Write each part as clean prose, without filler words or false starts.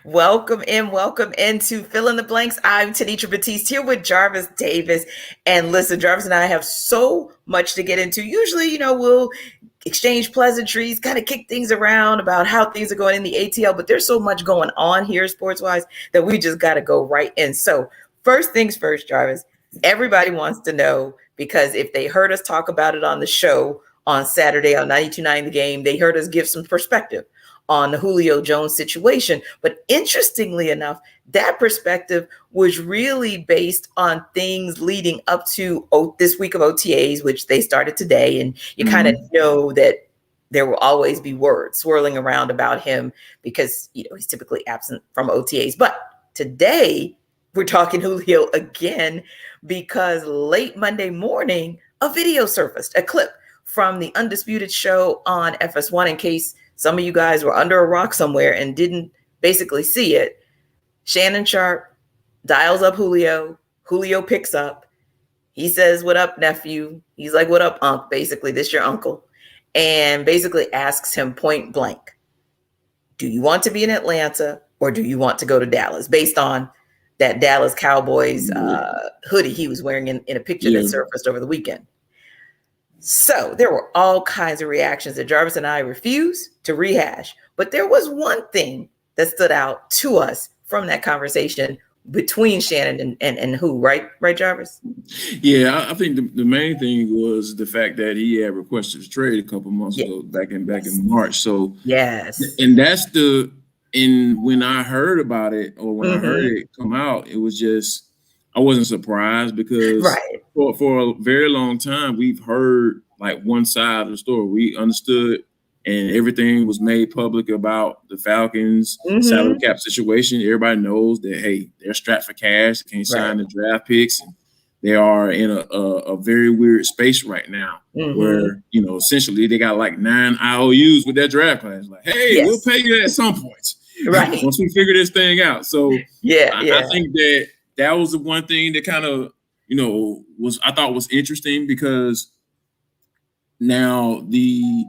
Welcome into Fill in the Blanks. I'm Tenitra Batiste here with Jarvis Davis. And listen, Jarvis and I have so much to get into. Usually, we'll exchange pleasantries, kind of kick things around about how things are going in the ATL, but there's so much going on here sports wise that we just got to go right in. So, first things first, Jarvis, everybody wants to know because if they heard us talk about it on the show on Saturday on 92.9 The Game, they heard us give some perspective on the Julio Jones situation. But interestingly enough, that perspective was really based on things leading up to this week of OTAs, which they started today. And you kind of know that there will always be words swirling around about him because, he's typically absent from OTAs. But today, we're talking Julio again because late Monday morning, a video surfaced, a clip from the Undisputed show on FS1 in case some of you guys were under a rock somewhere and didn't basically see it. Shannon Sharp dials up Julio. Julio picks up. He says, "What up, nephew?" He's like, "What up, unc?" Basically, this your uncle. And basically asks him point blank, do you want to be in Atlanta or do you want to go to Dallas? Based on that Dallas Cowboys hoodie he was wearing in a picture that surfaced over the weekend. So there were all kinds of reactions that Jarvis and I refuse to rehash. But there was one thing that stood out to us from that conversation between Shannon and who, right, Jarvis? Yeah, I think the main thing was the fact that he had requested a trade a couple months ago, back in March. So and that's when I heard about it, or when I heard it come out, it was just, I wasn't surprised because for a very long time we've heard like one side of the story. We understood and everything was made public about the Falcons salary cap situation. Everybody knows that, hey, they're strapped for cash, can't sign the draft picks. And they are in a very weird space right now where, essentially they got like 9 IOUs with that draft class. Like, hey, we'll pay you at some point. Right. Once we figure this thing out. So I think that was the one thing that kind of, I thought was interesting because now the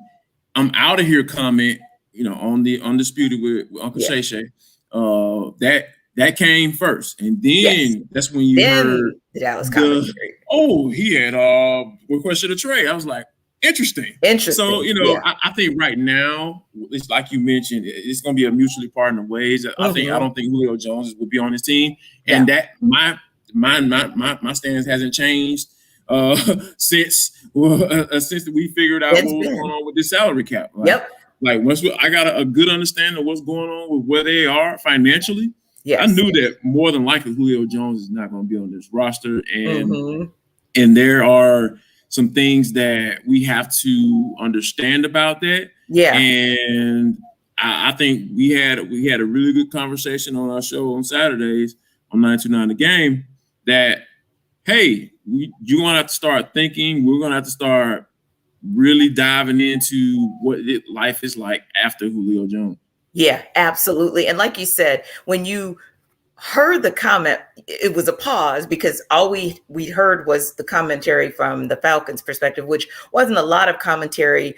I'm out of here comment, on the Undisputed with Uncle Shay Shay, that came first. And then that's when you heard the Dallas commentary. He had requested a trade. I was like, interesting. So, I think right now, it's like you mentioned, it's going to be a mutually partnered ways. I don't think Julio Jones will be on his team. And that my stance hasn't changed since we figured out what was going on with the salary cap. Like once I got a good understanding of what's going on with where they are financially, I knew that more than likely Julio Jones is not going to be on this roster, and there are some things that we have to understand about that. And I think we had a really good conversation on our show on Saturdays on 92.9 The Game that, hey, you're going to have to start thinking. We're going to have to start really diving into what life is like after Julio Jones. Yeah, absolutely. And like you said, when you heard the comment, it was a pause because all we heard was the commentary from the Falcons' perspective, which wasn't a lot of commentary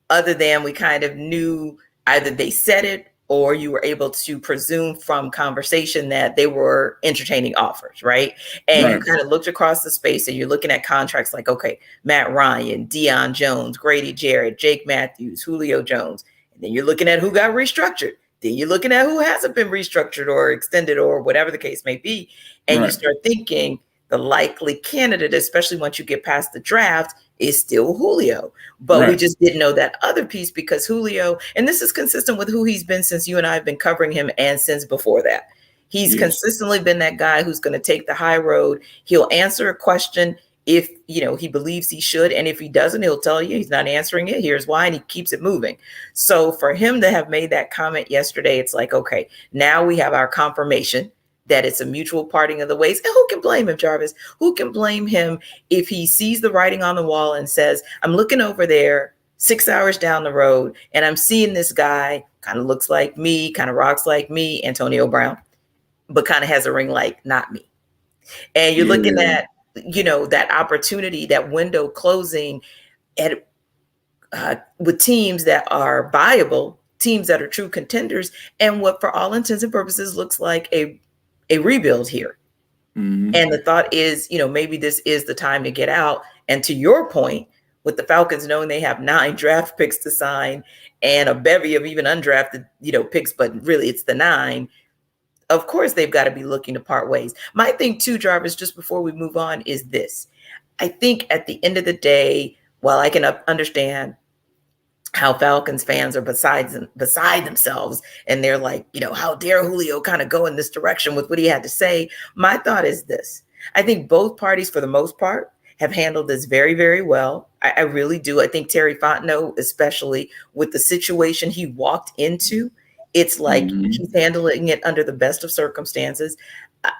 other than we kind of knew either they said it or you were able to presume from conversation that they were entertaining offers, right? And you kind of looked across the space and you're looking at contracts like, okay, Matt Ryan, Deion Jones, Grady Jarrett, Jake Matthews, Julio Jones. And then you're looking at who got restructured. Then you're looking at who hasn't been restructured or extended or whatever the case may be. And you start thinking the likely candidate, especially once you get past the draft, is still Julio. But we just didn't know that other piece because Julio, and this is consistent with who he's been since you and I have been covering him and since before that. He's consistently been that guy who's going to take the high road. He'll answer a question if, he believes he should. And if he doesn't, he'll tell you he's not answering it. Here's why. And he keeps it moving. So for him to have made that comment yesterday, it's like, okay, now we have our confirmation that it's a mutual parting of the ways. And who can blame him, Jarvis? Who can blame him if he sees the writing on the wall and says, I'm looking over there 6 hours down the road and I'm seeing this guy kind of looks like me, kind of rocks like me, Antonio Brown, but kind of has a ring like not me. And you're looking at, that opportunity, that window closing at with teams that are viable teams that are true contenders and what for all intents and purposes looks like a rebuild here. And the thought is, maybe this is the time to get out. And to your point, with the Falcons knowing they have 9 draft picks to sign and a bevy of even undrafted, picks, but really it's the 9. Of course, they've got to be looking to part ways. My thing too, Jarvis, just before we move on, is this. I think at the end of the day, while I can understand how Falcons fans are beside themselves, and they're like, how dare Julio kind of go in this direction with what he had to say? My thought is this. I think both parties, for the most part, have handled this very, very well. I really do. I think Terry Fontenot, especially with the situation he walked into, it's like he's handling it under the best of circumstances.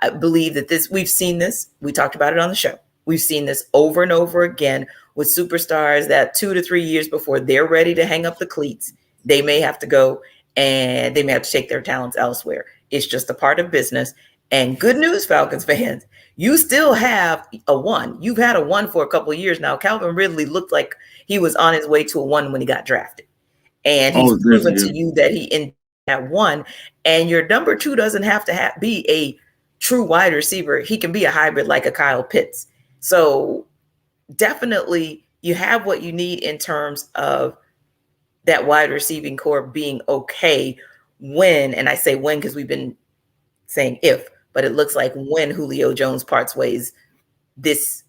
I believe that we've seen this. We talked about it on the show. We've seen this over and over again with superstars that 2 to 3 years before they're ready to hang up the cleats, they may have to go and they may have to take their talents elsewhere. It's just a part of business. And good news, Falcons fans, you still have a 1. You've had a 1 for a couple of years now. Calvin Ridley looked like he was on his way to a 1 when he got drafted. And he's proven to you that he in at 1. And your number 2 doesn't have to be a true wide receiver. He can be a hybrid like a Kyle Pitts. So definitely you have what you need in terms of that wide receiving core being okay when, and I say when because we've been saying if, but it looks like when Julio Jones parts ways this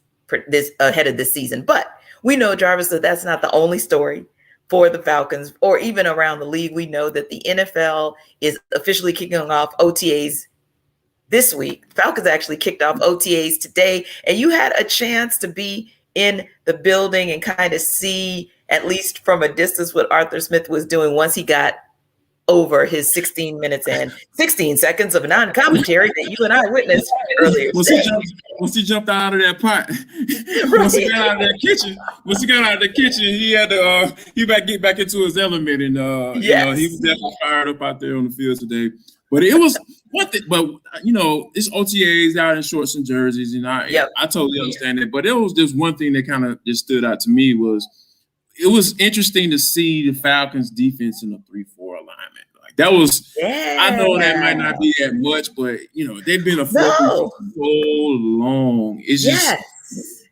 ahead of this season. But we know, Jarvis, that that's not the only story for the Falcons or even around the league. We know that the NFL is officially kicking off OTAs this week. Falcons actually kicked off OTAs today, and you had a chance to be in the building and kind of see, at least from a distance, what Arthur Smith was doing once he got over his 16 minutes and 16 seconds of non-commentary that you and I witnessed earlier. Once he jumped out of that pot, once he got out of the kitchen, he had to get back into his element, and he was definitely fired up out there on the field today. But it was one thing, but it's OTAs out in shorts and jerseys, and I totally understand it. But it was just one thing that kind of just stood out to me was it was interesting to see the Falcons defense in a 3-4 alignment. Like that was, I know that might not be that much, but they've been a 4-3 for so long. It's just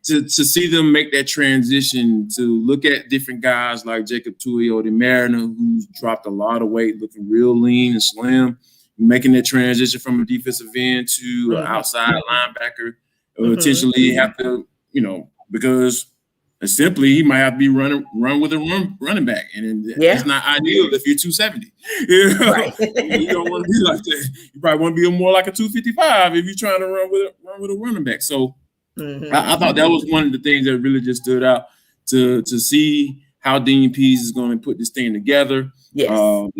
to see them make that transition to look at different guys like Jacob Tuioti-Mariner, who's dropped a lot of weight, looking real lean and slim, making that transition from a defensive end to an outside linebacker, potentially have to, because simply he might have to be run with a running back, and it's not ideal if you're 270. Right. You don't want to be like that. You probably want to be more like a 255 if you're trying to run with a running back. So I thought that was one of the things that really just stood out to see how Dean Pease is going to put this thing together. Yes.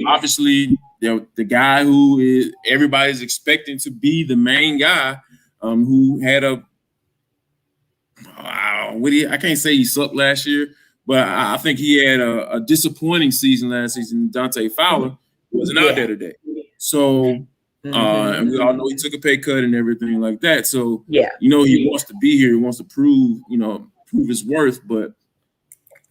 Obviously, the guy who everybody's expecting to be the main guy, who had I can't say he sucked last year, but I think he had a disappointing season last season. Dante Fowler wasn't out there today. So, and we all know he took a pay cut and everything like that. So, he wants to be here. He wants to prove his worth. But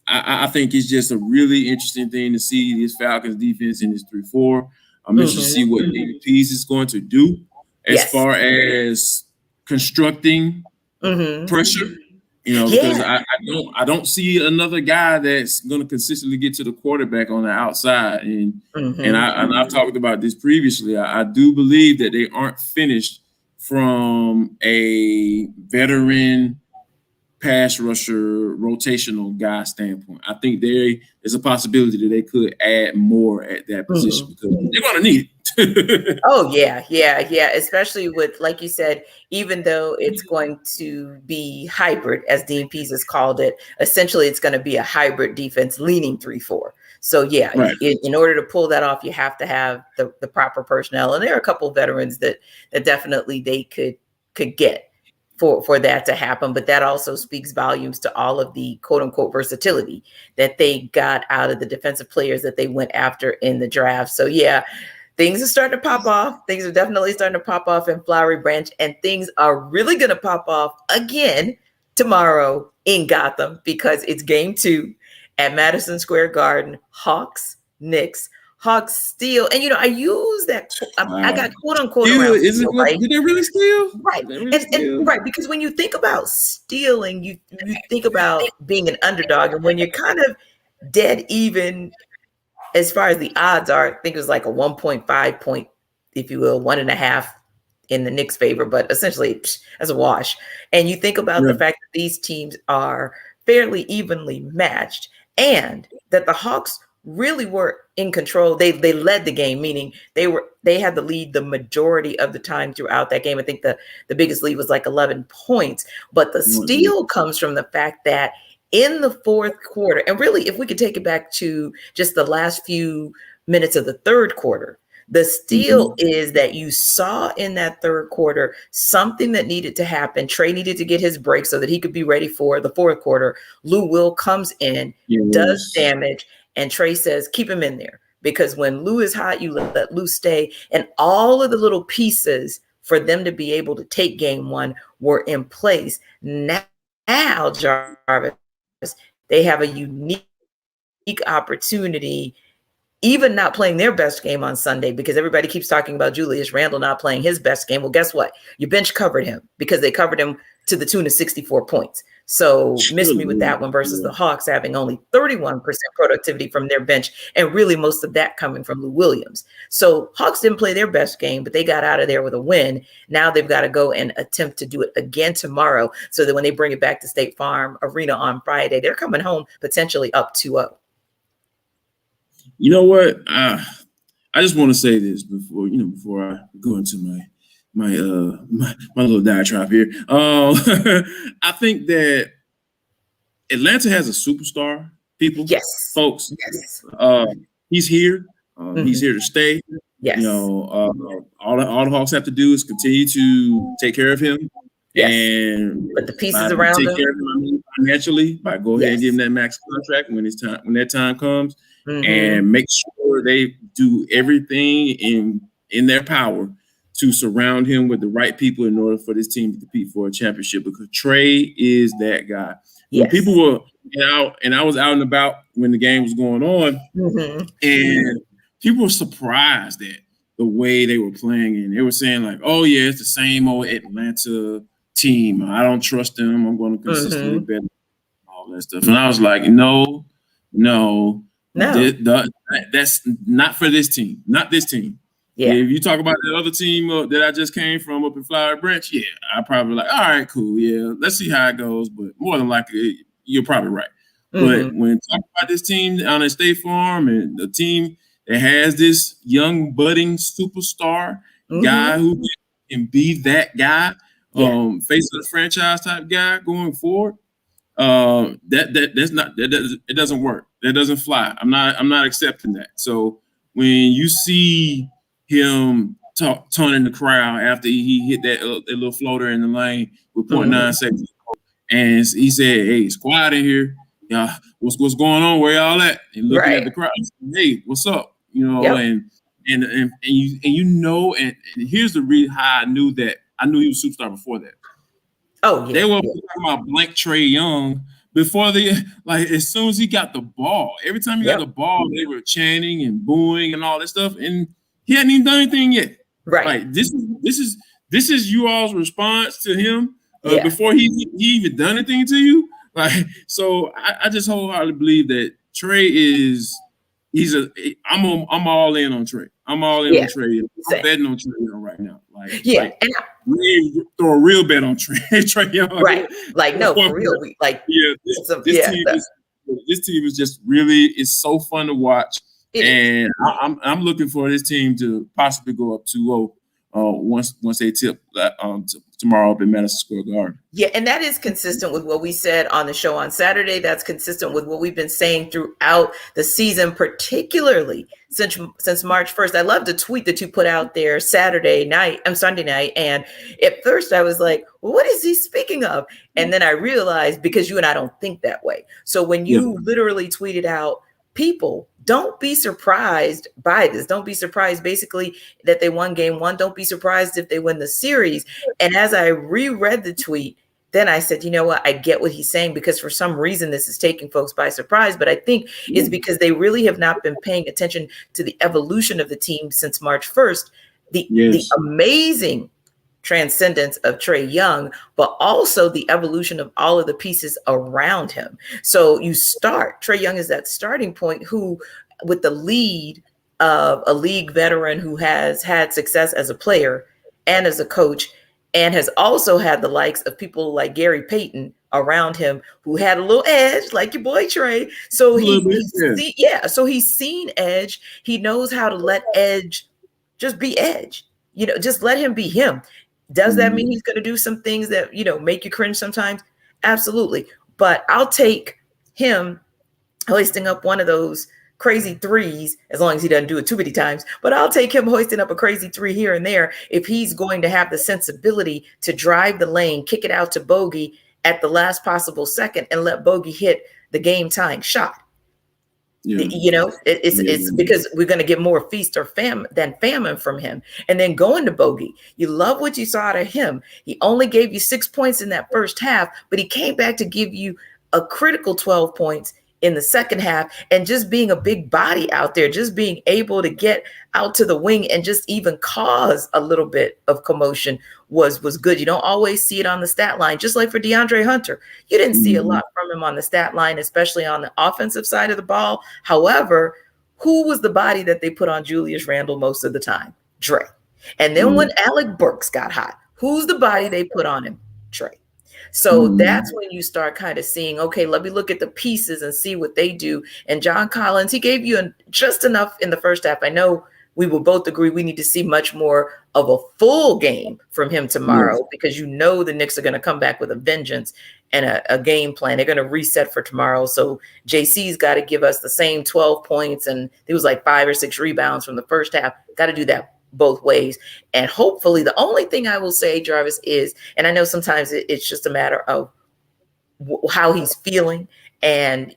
I think it's just a really interesting thing to see this Falcons defense in this 3-4. I'm interested to see what Dean Pease is going to do as far as constructing pressure. Because I don't see another guy that's going to consistently get to the quarterback on the outside. And I've talked about this previously. I do believe that they aren't finished from a veteran pass rusher rotational guy standpoint. I think there is a possibility that they could add more at that position because they're going to need it. Oh, yeah. Especially with, like you said, even though it's going to be hybrid, as Dean Pease has called it, essentially it's going to be a hybrid defense leaning 3-4. So, in order to pull that off, you have to have the proper personnel. And there are a couple of veterans that definitely they could get for that to happen. But that also speaks volumes to all of the quote unquote versatility that they got out of the defensive players that they went after in the draft. So, things are starting to pop off. Things are definitely starting to pop off in Flowery Branch, and things are really going to pop off again tomorrow in Gotham because it's game 2 at Madison Square Garden. Hawks, Knicks. Hawks steal. And, I use that. I got quote unquote steal, around steal, right? Did they really steal? Right. And right. Because when you think about stealing, you think about being an underdog. And when you're kind of dead even as far as the odds are, I think it was like a 1.5 point, if you will, 1.5 in the Knicks' favor, but essentially as a wash. And you think about the fact that these teams are fairly evenly matched and that the Hawks really were in control. They led the game, meaning they had the lead the majority of the time throughout that game. I think the biggest lead was like 11 points, but the steal comes from the fact that in the fourth quarter, and really if we could take it back to just the last few minutes of the third quarter, the steal is that you saw in that third quarter something that needed to happen. Trey needed to get his break so that he could be ready for the fourth quarter. Lou Will comes in, does damage, and Trey says, keep him in there. Because when Lou is hot, you let Lou stay. And all of the little pieces for them to be able to take game one were in place. Now, Jarvis, they have a unique opportunity, even not playing their best game on Sunday, because everybody keeps talking about Julius Randle not playing his best game. Well, guess what? Your bench covered him because they covered him to the tune of 64 points. So miss me with that one versus the Hawks having only 31% productivity from their bench, and really most of that coming from Lou Williams. So Hawks didn't play their best game, but they got out of there with a win. Now they've got to go and attempt to do it again tomorrow so that when they bring it back to State Farm Arena on Friday, they're coming home potentially up 2-0. You know what? I just want to say this before I go into my little diatribe here. I think that Atlanta has a superstar. Folks. Yes. He's here. He's here to stay. Yes. All the Hawks have to do is continue to take care of him. Yes. And put the pieces around him. Take care of him financially by go ahead and give him that max contract when that time comes. And make sure they do everything in their power to surround him with the right people in order for this team to compete for a championship, because Trey is that guy. When people were out, and I was out and about when the game was going on, and people were surprised at the way they were playing, and they were saying like, oh yeah, it's the same old Atlanta team. I don't trust them. I'm going to consistently bet all that stuff. And I was like, no. That's not for this team. Not this team. Yeah. If you talk about the other team that I just came from up in Flower Branch, I probably like, all right, cool, let's see how it goes. But more than likely, you're probably right. But when talking about this team on a State Farm and the team that has this young budding superstar guy who can be that guy, face of the franchise type guy going forward, it doesn't work. That doesn't fly. I'm not accepting that. So when you see him taunting the crowd after he hit that little floater in the lane with 0.9 seconds, and he said, "Hey, it's quiet in here. Yeah, what's going on? Where y'all at?" And looking at the crowd, "Hey, what's up?" And here's the reason how I knew he was a superstar before that. Oh, yeah. They were talking about blank Trey Young before as soon as he got the ball. Every time he got the ball, they were chanting and booing and all that stuff, and he hadn't even done anything yet. Right. Like this is you all's response to him before he even done anything to you. Like, so I just wholeheartedly believe that Trey I'm all in on Trey. I'm all in on Trey. I'm betting on Trey Young right now. And throw a real bet on Trey Young. Right. Like, no, for real. This team is just really is so fun to watch. I'm looking for this team to possibly go up 2-0 once they tip tomorrow up in Madison Square Garden. Yeah, and that is consistent with what we said on the show on Saturday. That's consistent with what we've been saying throughout the season, particularly since March 1st. I love the tweet that you put out there Sunday night. And at first I was like, well, what is he speaking of? And then I realized, because you and I don't think that way. So when you literally tweeted out, people, don't be surprised by this. Don't be surprised, basically, that they won game one. Don't be surprised if they win the series. And as I reread the tweet, then I said, you know what? I get what he's saying, because for some reason this is taking folks by surprise. But I think it's because they really have not been paying attention to the evolution of the team since March 1st. The amazing transcendence of Trae Young, but also the evolution of all of the pieces around him. So you start, Trae Young is that starting point who, with the lead of a league veteran who has had success as a player and as a coach, and has also had the likes of people like Gary Payton around him who had a little edge, like your boy Trae. So he's seen edge. He knows how to let edge just be edge. Just let him be him. Does that mean he's going to do some things that, make you cringe sometimes? Absolutely. But I'll take him hoisting up one of those crazy threes, as long as he doesn't do it too many times. But I'll take him hoisting up a crazy three here and there if he's going to have the sensibility to drive the lane, kick it out to Bogey at the last possible second, and let Bogey hit the game-tying shot. It's because we're going to get more feast or than famine from him. And then going to Bogey, you love what you saw out of him. He only gave you 6 points in that first half, but he came back to give you a critical 12 points in the second half. And just being a big body out there, just being able to get out to the wing and just even cause a little bit of commotion was good. You don't always see it on the stat line, just like for DeAndre Hunter. You didn't see a lot from him on the stat line, especially on the offensive side of the ball. However, who was the body that they put on Julius Randle most of the time? Trae. And then when Alec Burks got hot, who's the body they put on him? Trae. So that's when you start kind of seeing, okay, let me look at the pieces and see what they do. And John Collins, he gave you just enough in the first half. I know we will both agree we need to see much more of a full game from him tomorrow, because the Knicks are going to come back with a vengeance and a game plan. They're going to reset for tomorrow. So JC's got to give us the same 12 points, and it was like 5 or 6 rebounds from the first half. Got to do that both ways. And hopefully, the only thing I will say, Jarvis, is, and I know sometimes it's just a matter of how he's feeling, and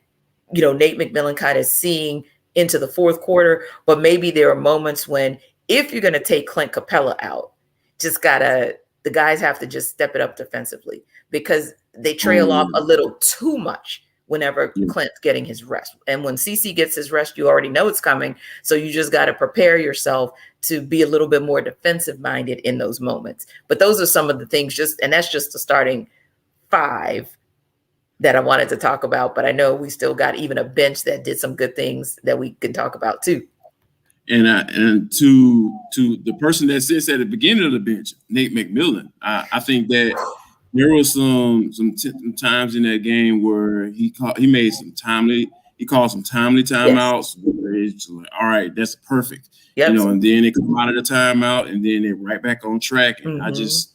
Nate McMillan kind of seeing into the fourth quarter, but maybe there are moments when, if you're going to take Clint Capella out, the guys have to just step it up defensively, because they trail off a little too much whenever Clint's getting his rest. And when CC gets his rest, you already know it's coming. So you just got to prepare yourself to be a little bit more defensive minded in those moments. But those are some of the things, and that's just the starting 5 that I wanted to talk about. But I know we still got even a bench that did some good things that we can talk about too. And to the person that sits at the beginning of the bench, Nate McMillan, I think that there was some times in that game where he called some timely timeouts. Where it's like, all right, that's perfect. And then they come out of the timeout, and then they're right back on track. And I just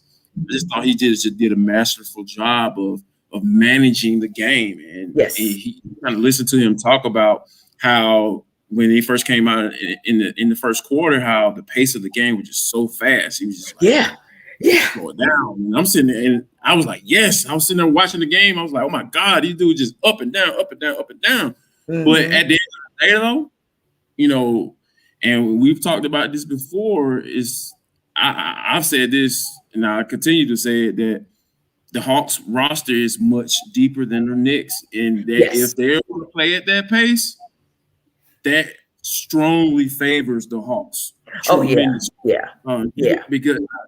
thought he did a masterful job of managing the game. And he kind of listened to him talk about how, when he first came out in the first quarter, how the pace of the game was just so fast. He was just like, going down. And I'm sitting there, and I was like, yes. I was sitting there watching the game. I was like, oh my God, these dudes just up and down, up and down, up and down. But at the end of the day, though, and we've talked about this before, I've said this, and I continue to say it, that the Hawks roster is much deeper than the Knicks, and that if they're able to play at that pace, that strongly favors the Hawks. Because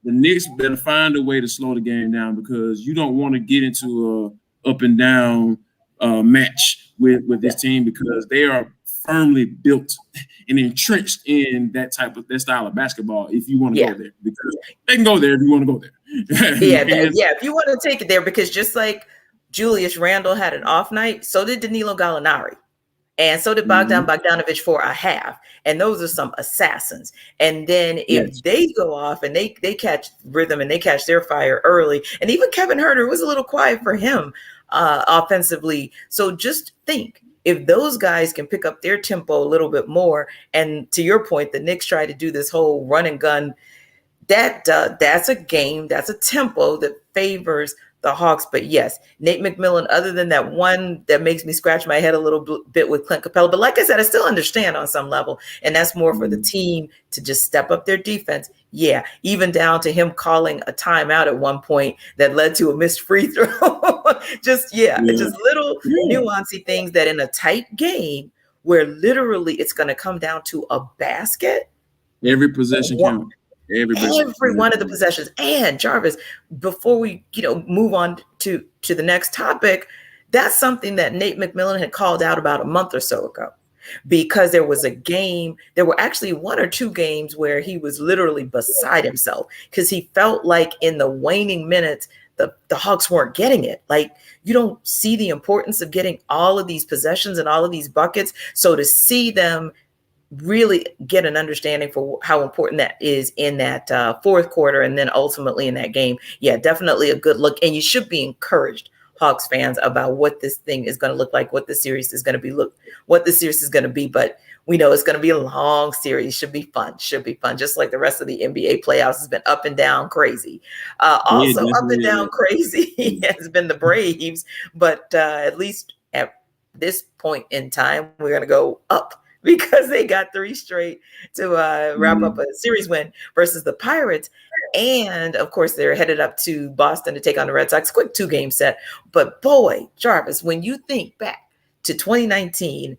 the Knicks better find a way to slow the game down, because you don't want to get into a up and down match with this team, because they are firmly built and entrenched in that style of basketball. If you want to go there, because they can go there if you want to go there. If you want to take it there, because just like Julius Randle had an off night, so did Danilo Gallinari. And so did Bogdan Bogdanovic for a half. And those are some assassins. And then if they go off and they catch rhythm and they catch their fire early, and even Kevin Huerter was a little quiet for him offensively. So just think, if those guys can pick up their tempo a little bit more, and to your point, the Knicks try to do this whole run and gun, that's a game, that's a tempo that favors the Hawks. But yes, Nate McMillan, other than that one that makes me scratch my head a little bit with Clint Capella. But like I said, I still understand on some level. And that's more for the team to just step up their defense. Yeah, even down to him calling a timeout at one point that led to a missed free throw. just little nuancy things that in a tight game where literally it's going to come down to a basket. Every possession counts. Every one of the possessions. And Jarvis, before we move on to the next topic, that's something that Nate McMillan had called out about a month or so ago, because there was a game, there were actually one or two games where he was literally beside himself because he felt like in the waning minutes the Hawks weren't getting it. Like, you don't see the importance of getting all of these possessions and all of these buckets. So to see them really get an understanding for how important that is in that fourth quarter and then ultimately in that game. Yeah, definitely a good look. And you should be encouraged, Hawks fans, about what this thing is going to look like, what the series is going to be, what the series is going to be. But we know it's going to be a long series. Should be fun. Just like the rest of the NBA playoffs has been up and down crazy. Also up and down crazy has been the Braves. But at least at this point in time, we're going to go up, because they got 3 straight to wrap up a series win versus the Pirates. And, of course, they're headed up to Boston to take on the Red Sox. Quick 2-game set. But, boy, Jarvis, when you think back to 2019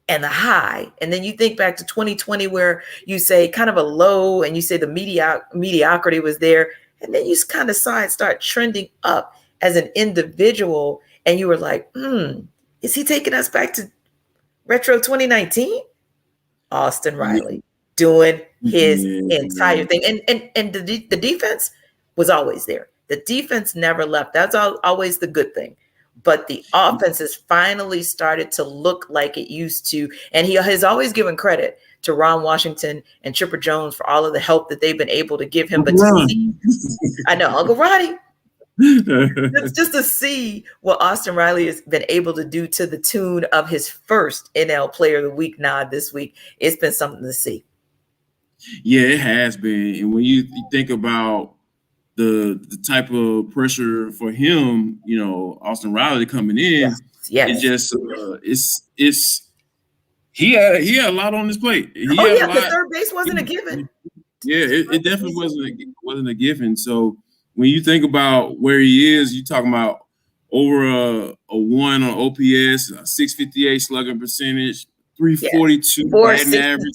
and the high, and then you think back to 2020 where you say kind of a low and you say the mediocrity was there, and then you kind of saw it start trending up as an individual, and you were like, is he taking us back to retro 2019? Austin Riley doing his entire thing. And the defense was always there. The defense never left. That's always the good thing. But the offense has finally started to look like it used to. And he has always given credit to Ron Washington and Chipper Jones for all of the help that they've been able to give him. But to see, I know, Uncle Ronnie, just to see what Austin Riley has been able to do to the tune of his first NL Player of the Week nod this week, it's been something to see. Yeah, it has been. And when you think about the type of pressure for him, Austin Riley coming in, it just he had a lot on his plate. The third base wasn't a given. Yeah, it definitely wasn't a given. So when you think about where he is, you're talking about over a 1 on OPS, a 658 slugging percentage, 342 batting average.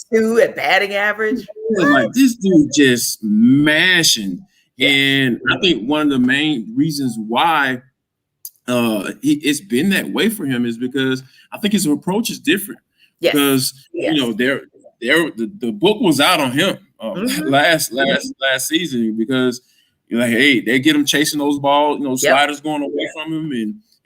Batting average. Like, this dude just mashing. And I think one of the main reasons why it's been that way for him is because I think his approach is different. Because the book was out on him last season, because like, hey, they get him chasing those balls, sliders going away from him,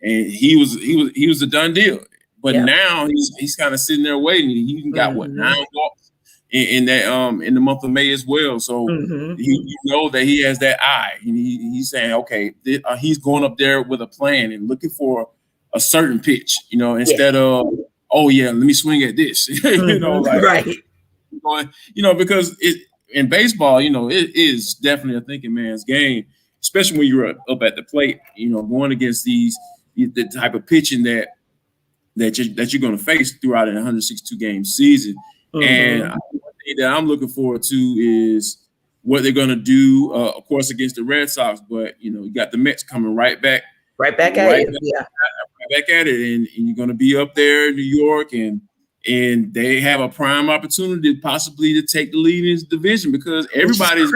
and he was a done deal. But now he's kind of sitting there waiting. He even got 9 walks in the month of May as well. So you know that he has that eye, and he's saying, okay, he's going up there with a plan and looking for a certain pitch, instead of, oh yeah, let me swing at this, right. Because in baseball, it is definitely a thinking man's game, especially when you're up at the plate, going against the type of pitching that you're going to face throughout an 162 game season. And one thing that I'm looking forward to is what they're going to do, of course, against the Red Sox. But you got the Mets coming right back at it, and you're going to be up there in New York, and they have a prime opportunity possibly to take the lead in this division, because everybody's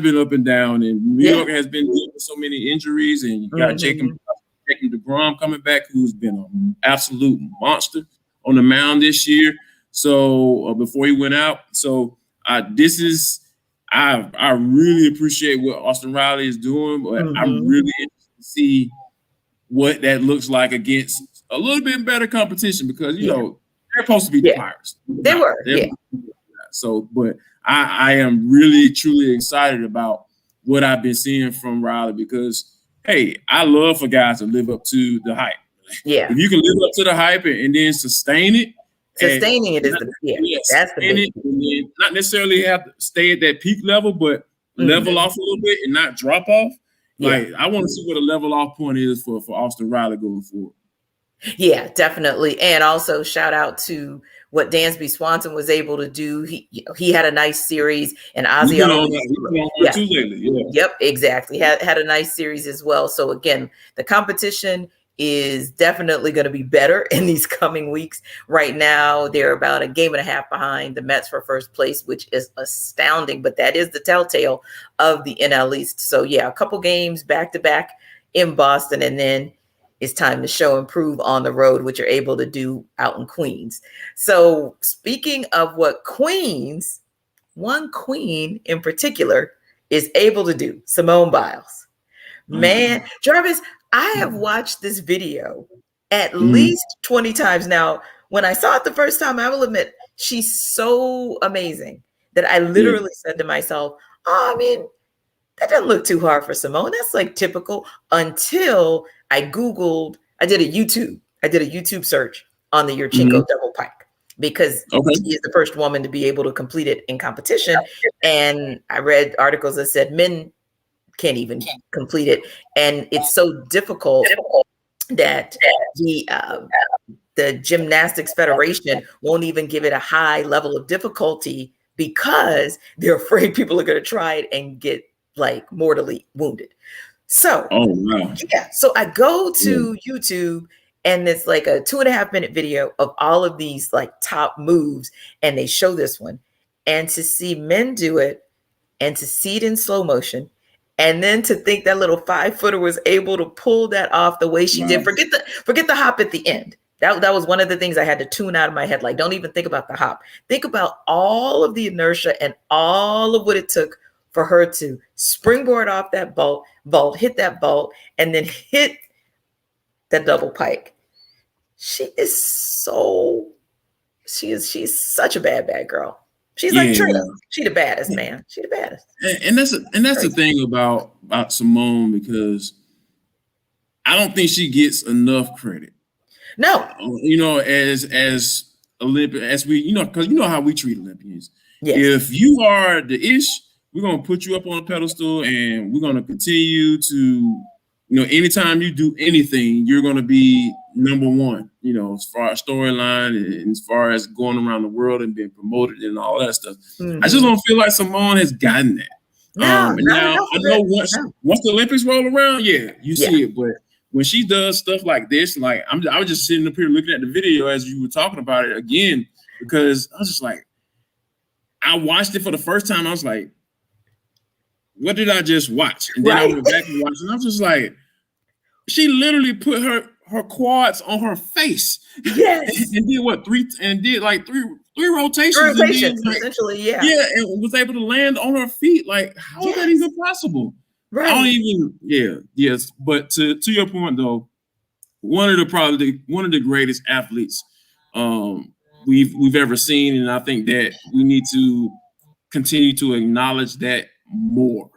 been up and down, and New York has been dealing with so many injuries, and you got Jacob DeGrom coming back, who's been an absolute monster on the mound this year. So before he went out, I really appreciate what Austin Riley is doing, but I'm really interested to see what that looks like against a little bit better competition, because they're supposed to be the Pirates. They were. So, but I am really truly excited about what I've been seeing from Riley, because hey, I love for guys to live up to the hype. Yeah. If you can live up to the hype and then sustain it. Sustaining it is that's the big thing. Not necessarily have to stay at that peak level, but level off a little bit and not drop off. Like, I want to see what a level off point is for Austin Riley going forward. Yeah, definitely. And also shout out to what Dansby Swanson was able to do. He had a nice series, and Ozzy too lately. Yeah. Yep, exactly. Had a nice series as well. So again, the competition is definitely going to be better in these coming weeks. Right now, they're about a game and a half behind the Mets for first place, which is astounding, but that is the telltale of the NL East. So yeah, a couple games back to back in Boston, and then it's time to show and prove on the road, which you're able to do out in Queens. So speaking of what Queens, one queen in particular is able to do, Simone Biles. Man, Jarvis, I have watched this video at least 20 times now. When I saw it the first time, I will admit, she's so amazing that I literally said to myself, oh, I mean, that doesn't look too hard for Simone. That's like typical, until I Googled, I did a YouTube search on the Yurchenko double pike, because she is the first woman to be able to complete it in competition. And I read articles that said men can't even complete it. And it's so difficult that the Gymnastics Federation won't even give it a high level of difficulty, because they're afraid people are going to try it and get like mortally wounded. So, so I go to YouTube, and it's like a 2.5-minute video of all of these like top moves, and they show this one. And to see men do it, and to see it in slow motion, and then to think that little 5-footer was able to pull that off the way she did. Forget the hop at the end. That was one of the things I had to tune out of my head. Like, don't even think about the hop. Think about all of the inertia and all of what it took for her to springboard off that vault, hit that vault, and then hit that double pike. She's such a bad girl. She's like Trina. She the baddest, man. She the baddest. And that's the thing about Simone, because I don't think she gets enough credit. No. As Olympic, as we, because how we treat Olympians. Yes. If you are the ish, we're going to put you up on a pedestal, and we're going to continue to, anytime you do anything, you're going to be number one, as far as storyline and as far as going around the world and being promoted and all that stuff. I just don't feel like Simone has gotten that. Now, I know once the Olympics roll around, you see it. But when she does stuff like this, like I was just sitting up here looking at the video as you were talking about it again, because I was just like, I watched it for the first time. I was like, what did I just watch? And then I went back and watched, and I was just like, she literally put her quads on her face. Yes. and did three rotations. Essentially, yeah. Yeah, and was able to land on her feet. Like, how is that even possible? Right. I don't even, yes. But to your point though, one of the greatest athletes we've ever seen, and I think that we need to continue to acknowledge that more.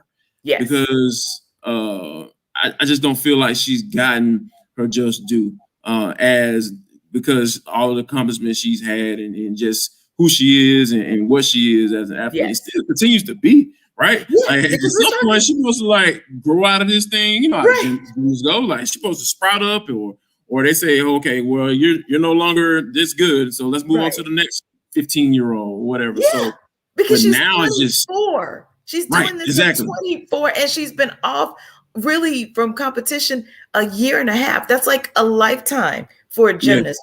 Yes. Because I just don't feel like she's gotten her just due, because all of the accomplishments she's had and just who she is and what she is as an athlete still continues to be, right? Like, at some point she's supposed to like grow out of this thing, how things go. Like, she's supposed to sprout up, or they say, okay, well, you're no longer this good, so let's move on to the next 15-year-old or whatever. Yeah. So because she's now 24. It's just she's doing this at 24, and she's been off really from competition a year and a half. That's like a lifetime for a gymnast.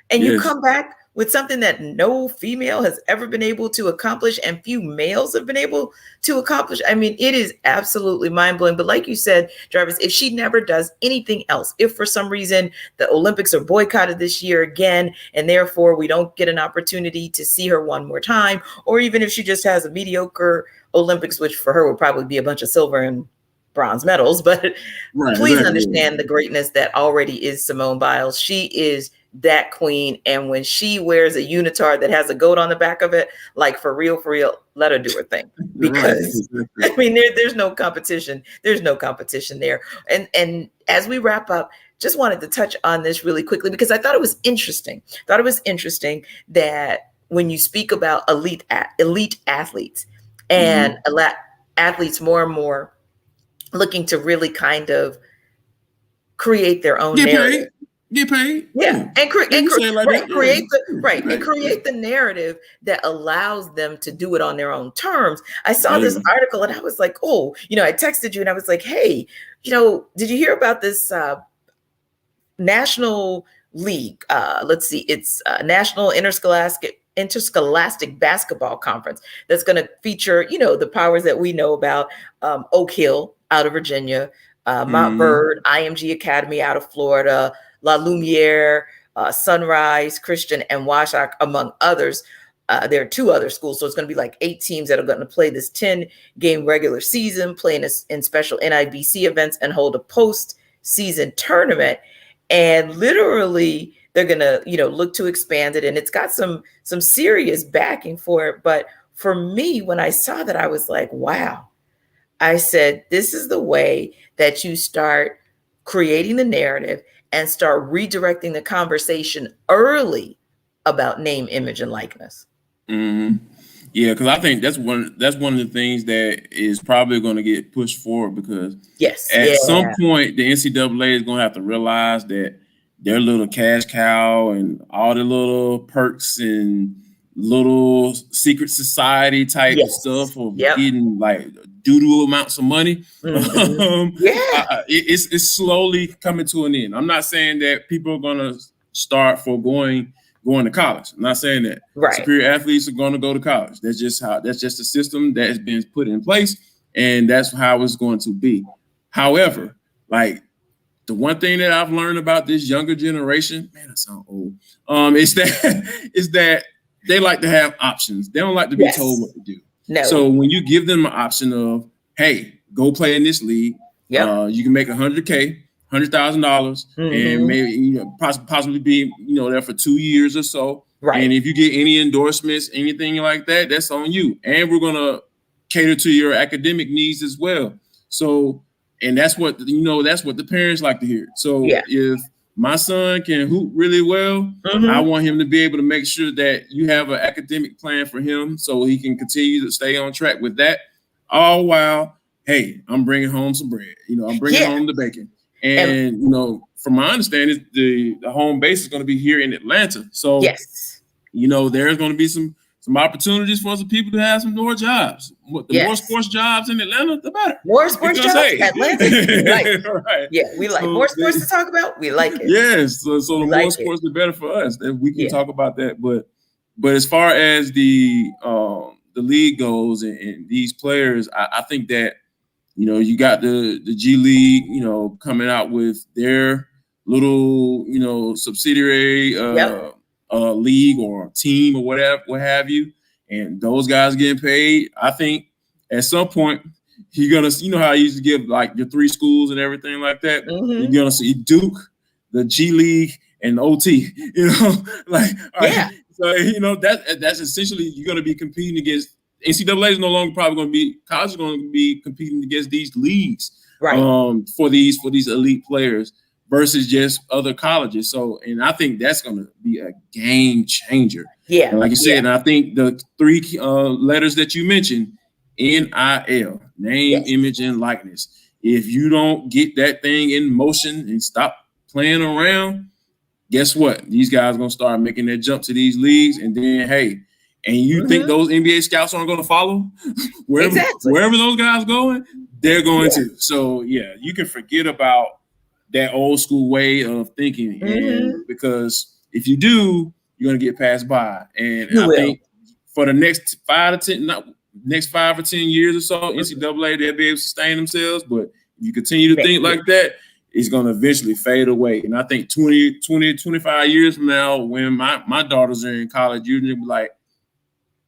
And you come back with something that no female has ever been able to accomplish, and few males have been able to accomplish. I mean, it is absolutely mind-blowing. But like you said, Jarvis, if she never does anything else, if for some reason the Olympics are boycotted this year again, and therefore we don't get an opportunity to see her one more time, or even if she just has a mediocre Olympics, which for her would probably be a bunch of silver and bronze medals, but please understand the greatness that already is Simone Biles. She is that queen, and when she wears a unitard that has a goat on the back of it, like for real, let her do her thing, because I mean, there's no competition. There's no competition there. And as we wrap up, just wanted to touch on this really quickly, because I thought it was interesting. That when you speak about elite athletes and athletes more and more looking to really kind of create their own narrative. Get paid. Yeah. And create the narrative that allows them to do it on their own terms. I saw this article and I was like, oh, I texted you and I was like, hey, did you hear about this National League? Let's see, it's National Interscholastic Basketball Conference that's going to feature, the powers that we know about, Oak Hill out of Virginia, Mount Bird, IMG Academy out of Florida, La Lumiere, Sunrise Christian, and Washoe, among others. There are 2 other schools. So it's going to be like 8 teams that are going to play this 10-game regular season, play in special NIBC events, and hold a post-season tournament. And literally, they're going to, look to expand it. And it's got some serious backing for it. But for me, when I saw that, I was like, wow. I said, this is the way that you start creating the narrative and start redirecting the conversation early about name, image, and likeness. Mm-hmm. Yeah, because I think that's one of the things that is probably going to get pushed forward, because at some point the NCAA is going to have to realize that their little cash cow and all the little perks and little secret society type stuff of getting like doodle amounts of money. It's slowly coming to an end. I'm not saying that people are going to start going to college. I'm not saying that. Right. Superior athletes are going to go to college. That's just the system that has been put in place, and that's how it's going to be. However, like, the one thing that I've learned about this younger generation, man, I sound old, is that they like to have options. They don't like to be told what to do. No. So when you give them an option of, hey, go play in this league, you can make $100,000, $100,000, and maybe possibly be there for 2 years or so. Right. And if you get any endorsements, anything like that, that's on you. And we're gonna cater to your academic needs as well. So, and that's what the parents like to hear. So if my son can hoop really well, I want him to be able to make sure that you have an academic plan for him so he can continue to stay on track with that. All while, hey, I'm bringing home some bread. I'm bringing home the bacon. And from my understanding, the home base is going to be here in Atlanta. So, there's going to be some opportunities for some people to have some more jobs. The more sports jobs in Atlanta, the better. More sports jobs in Atlanta. Right. Yeah, we like more sports to talk about. We like it. Yes. So the more sports, the better for us. And we can talk about that. But as far as the league goes and these players, I think that you got the G League, coming out with their little subsidiary league or team or whatever, what have you, and those guys getting paid. I think at some point you're gonna, how I used to give like your 3 schools and everything like that. You're gonna see Duke, the G League, and OT. So that's essentially you're gonna be competing against. NCAA is no longer probably going to be. College is going to be competing against these leagues, right? For these elite players versus just other colleges. So, and I think that's going to be a game changer. Yeah, and like you said, and I think the 3 letters that you mentioned, NIL, name, image, and likeness. If you don't get that thing in motion and stop playing around, guess what? These guys are going to start making their jump to these leagues, and then hey. And you think those NBA scouts aren't going to follow wherever those guys going? They're going to. So you can forget about that old school way of thinking, and because if you do, you're going to get passed by. And I think for the next 5 or 10 years or so, NCAA they'll be able to sustain themselves. But if you continue to think like that, it's going to eventually fade away. And I think 25 years from now, when my daughters are in college, you're going to be like,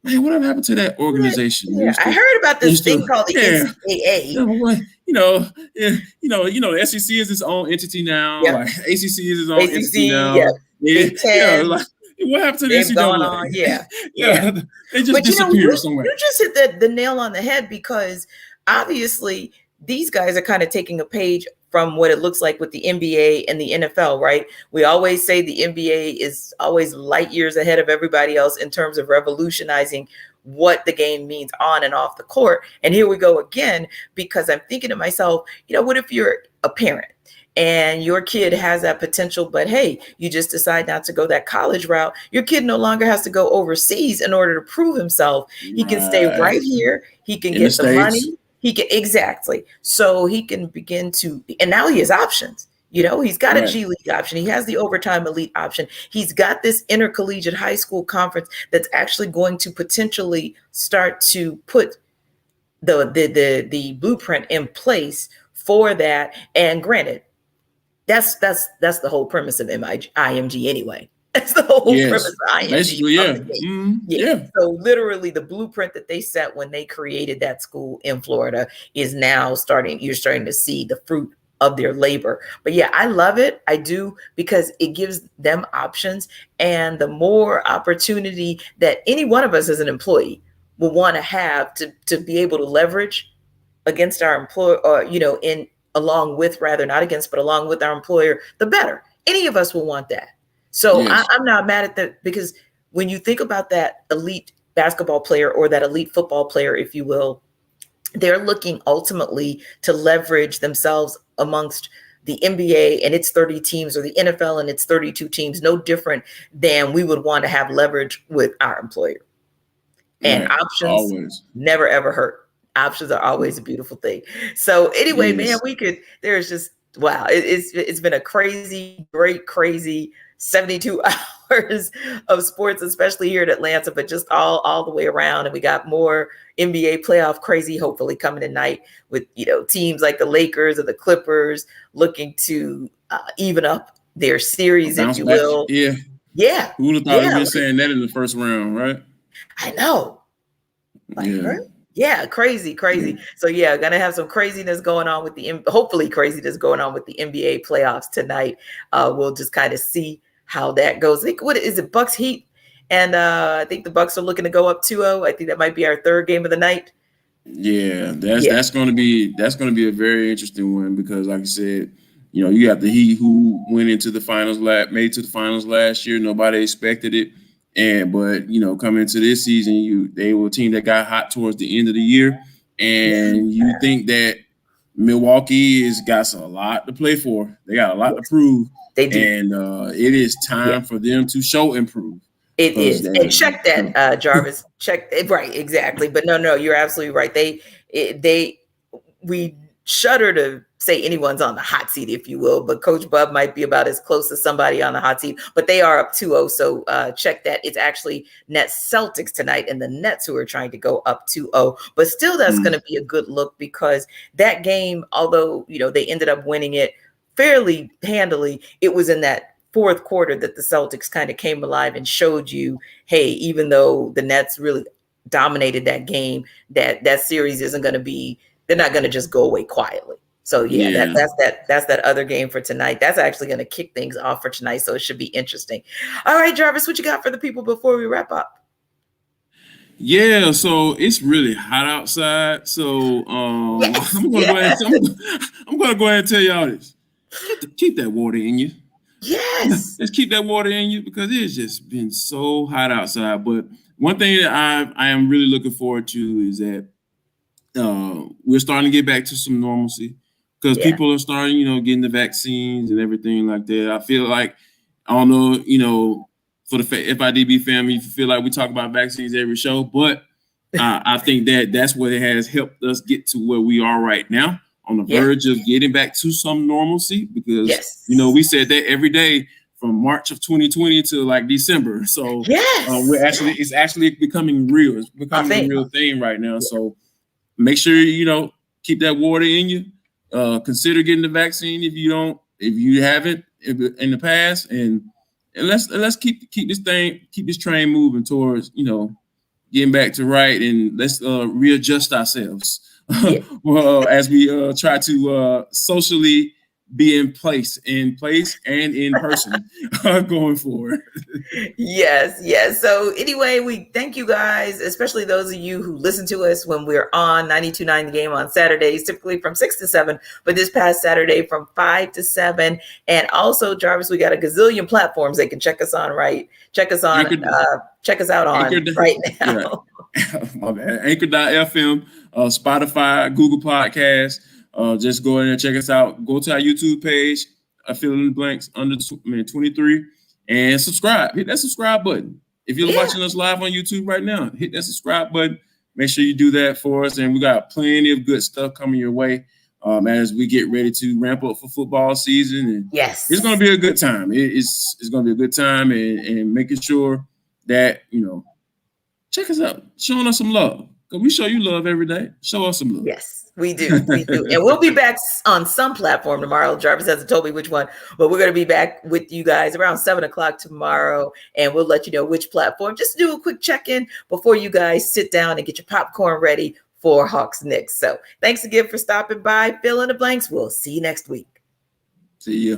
man, what happened to that organization? Yeah, I heard about this thing called the NCAA. The SEC is its own entity now. Like ACC is its own entity now. Big Ten. What happened to the NCAA? They just but disappeared somewhere. You just hit the nail on the head, because obviously these guys are kind of taking a page from what it looks like with the NBA and the NFL, right? We always say the NBA is always light years ahead of everybody else in terms of revolutionizing what the game means on and off the court. And here we go again, because I'm thinking to myself, what if you're a parent and your kid has that potential, but hey, you just decide not to go that college route? Your kid no longer has to go overseas in order to prove himself. He can stay right here. He can get the money. He can, exactly. So he can begin to, and now he has options. He's got a G League option. He has the overtime elite option. He's got this intercollegiate high school conference that's actually going to potentially start to put the blueprint in place for that. And granted, that's the whole premise of IMG anyway. That's the whole premise of IMG. Basically, yeah. Mm-hmm. Yeah. So literally the blueprint that they set when they created that school in Florida is now you're starting to see the fruit of their labor. But yeah, I love it. I do, because it gives them options, and the more opportunity that any one of us as an employee will want to have to be able to leverage against our employer, or along with our employer, the better. Any of us will want that. So yes. I'm not mad at that, because when you think about that elite basketball player or that elite football player, if you will, they're looking ultimately to leverage themselves amongst the NBA and its 30 teams, or the NFL and its 32 teams, no different than we would want to have leverage with our employer. And options never, ever hurt. Options are always a beautiful thing. So anyway, man, there's just, wow. It's been a crazy 72 hours of sports, especially here in Atlanta, but just all the way around. And we got more NBA playoff crazy, hopefully coming tonight, with, teams like the Lakers or the Clippers looking to even up their series, if you will. Yeah. Yeah. Who would have thought we'd been saying that in the first round, right? I know. Right? Yeah, crazy. So yeah, gonna have some craziness going on with hopefully craziness going on with the NBA playoffs tonight. We'll just kind of see how that goes. I think, what is it, Bucks Heat? And I think the Bucks are looking to go up 2-0. I think that might be our third game of the night. Yeah, that's going to be a very interesting one, because like I said, you got the Heat who went into the finals made it to the finals last year. Nobody expected it. But coming into this season, they were a team that got hot towards the end of the year, and you think that Milwaukee has got a lot to play for. They got a lot to prove. They do, and it is time for them to show and prove. It is, and check that, Jarvis. Check it, right, exactly. But no, you're absolutely right. We shudder to say anyone's on the hot seat, if you will, but Coach Bub might be about as close as somebody on the hot seat, but they are up 2-0. So check that. It's actually Nets Celtics tonight, and the Nets who are trying to go up 2-0, but still that's going to be a good look, because that game, although, they ended up winning it fairly handily, it was in that fourth quarter that the Celtics kind of came alive and showed you, hey, even though the Nets really dominated that game, that series isn't going to be, they're not going to just go away quietly. So that's that other game for tonight. That's actually going to kick things off for tonight. So it should be interesting. All right, Jarvis, what you got for the people before we wrap up? Yeah, so it's really hot outside. So I'm going to go ahead and tell y'all this. Keep that water in you. Yes. Let's keep that water in you, because it's just been so hot outside. But one thing that I am really looking forward to is that we're starting to get back to some normalcy, because people are starting, getting the vaccines and everything like that. I feel like, I don't know, for the FIDB family, you feel like we talk about vaccines every show, but I think that's what it has helped us get to where we are right now, on the verge of getting back to some normalcy, because we said that every day from March of 2020 to like December. So it's actually becoming real. It's becoming a real thing right now. So make sure keep that water in you. Consider getting the vaccine if you haven't in the past, and let's keep this train moving towards getting back to right, and let's readjust ourselves well, as we try to socially be in place and in person going forward. Yes. So anyway, we thank you guys, especially those of you who listen to us when we're on 92.9 The Game on Saturdays, typically from 6 to 7, but this past Saturday from 5 to 7. And also, Jarvis, we got a gazillion platforms they can check us on, right? Check us out on right now. Yeah. My bad. Anchor.fm, Spotify, Google Podcasts. Just go in and check us out. Go to our YouTube page, Fill in the Blanks under 23, and subscribe. Hit that subscribe button. If you're watching us live on YouTube right now, hit that subscribe button. Make sure you do that for us. And we got plenty of good stuff coming your way as we get ready to ramp up for football season. And yes, it's going to be a good time. It's going to be a good time, and making sure that, check us out, showing us some love. Because we show you love every day. Show us some love. Yes, we do. We do. And we'll be back on some platform tomorrow. Jarvis hasn't told me which one, but we're going to be back with you guys around 7 o'clock tomorrow. And we'll let you know which platform. Just do a quick check-in before you guys sit down and get your popcorn ready for Hawks Knicks. So thanks again for stopping by. Fill in the blanks. We'll see you next week. See you.